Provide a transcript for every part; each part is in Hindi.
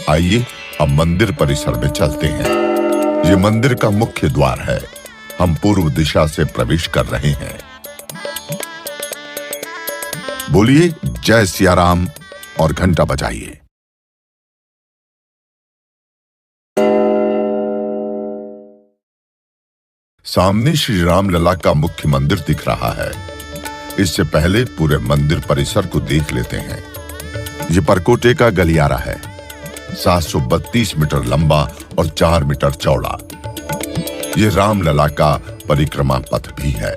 आइए अब मंदिर परिसर में चलते हैं। ये मंदिर का मुख्य द्वार है। हम पूर्व दिशा से प्रवेश कर रहे हैं। बोलिए जय सिया राम और घंटा बजाइए। सामने श्री राम लला का मुख्य मंदिर दिख रहा है। इससे पहले पूरे मंदिर परिसर को देख लेते हैं। ये परकोटे का गलियारा है, 732 मीटर लंबा और 4 मीटर चौड़ा। ये रामलला का परिक्रमा पथ भी है।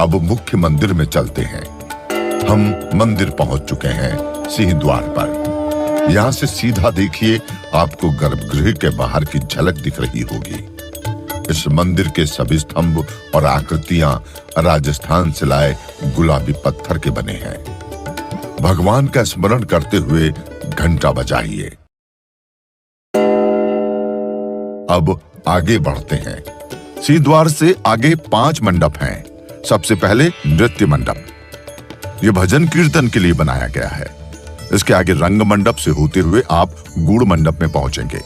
अब मुख्य मंदिर में चलते हैं। हम मंदिर पहुंच चुके हैं सिंह द्वार पर। यहां से सीधा देखिए, आपको गर्भगृह के बाहर की झलक दिख रही होगी। इस मंदिर के सभी स्तंभ और आकृतियां राजस्थान से लाए गुलाबी पत्थर के बने हैं। भगवान का स्मरण करते हुए घंटा बजाइए। अब आगे बढ़ते हैं। सिंह द्वार से आगे 5 मंडप हैं। सबसे पहले नृत्य मंडप। यह भजन कीर्तन के लिए बनाया गया है। इसके आगे रंग मंडप से होते हुए आप गूढ़ मंडप में पहुंचेंगे।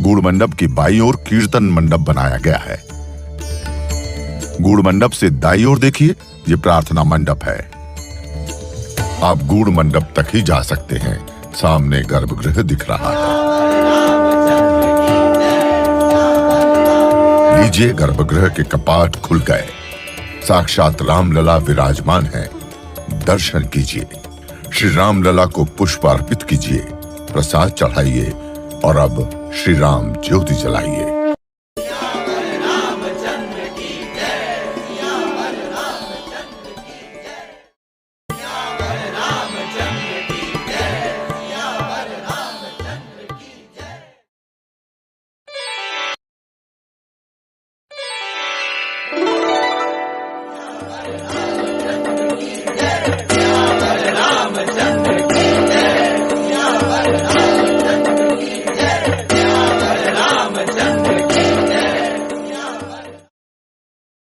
गूढ़ मंडप की बाईं ओर कीर्तन मंडप बनाया गया है। गूढ़ मंडप से दाईं ओर देखिए, यह प्रार्थना मंडप है। आप गूढ़ मंडप तक ही जा सकते हैं। सामने गर्भगृह दिख रहा है। लीजिए, गर्भगृह के कपाट खुल गए। साक्षात रामलला विराजमान है। दर्शन कीजिए। श्री रामलला को पुष्प अर्पित कीजिए, प्रसाद चढ़ाइए और अब श्री राम ज्योति जलाइए।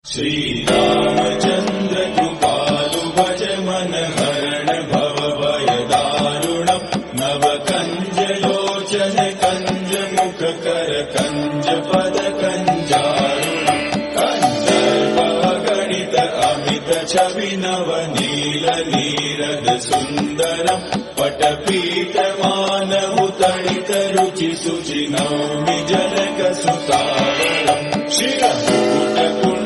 श्री रामचंद्र कृपालु भज मन हरण भव भय दारुणम् नव कंज लोचन कंज मुख कर कंज पद कंजारुणम् कंदर्प गणित अमित छवि नव नील नीरद सुंदरम् पटपीठ मानव तड़ित रुचि सुचि नौमि जनक सुतावरम् शिरमुकुट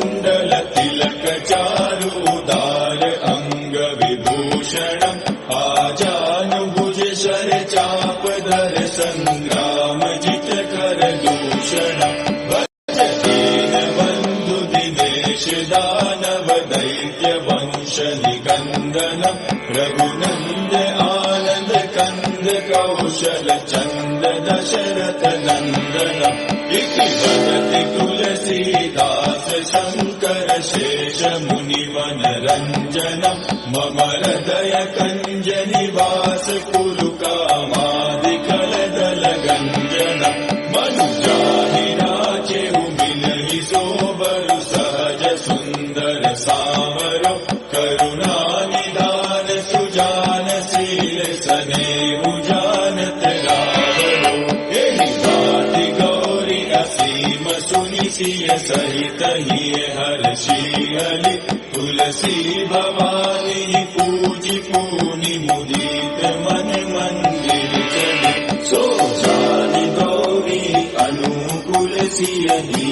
तिलक चारुदार अंग विभूषणम् आजानुभुज शर चाप धर संग्राम जित कर दूषणम् भज दीन बंधु दिनेश दानव दैत्य वंश निकंदनम् रघुनंद आनंद कंद कौशल चंद दशरथ नंदनम् इति वदति तुलसीदास शंकर शेष मुनिवन रंजनम् मम हृदय कंज निवास कुरु कामादिकल दल गंजनम् मनुजाहि राचेहु मिलहि सोबरु सहज सुंदर सामरो करुणा निधान सुजान शील सनेहु जानत रावरो एहि बाति गौरी असीम सुनि सिय सहित ही हर्षियलि तुलसी भवानी पूजि पूनि मुदित मन मंदिर चली सो जानि गौरी अनुकूल सिय ही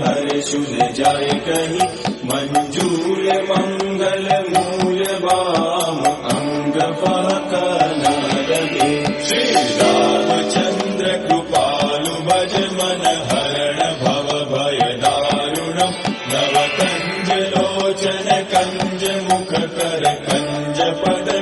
हर्षुल जाय कहि मंजूर मंगल मूल वाम अंग फहकन लगे श्री रामचंद्र कृपालु भज मन हरण भव भय दारुणम् नव कंज लोचन कंज मुख कर कंज पद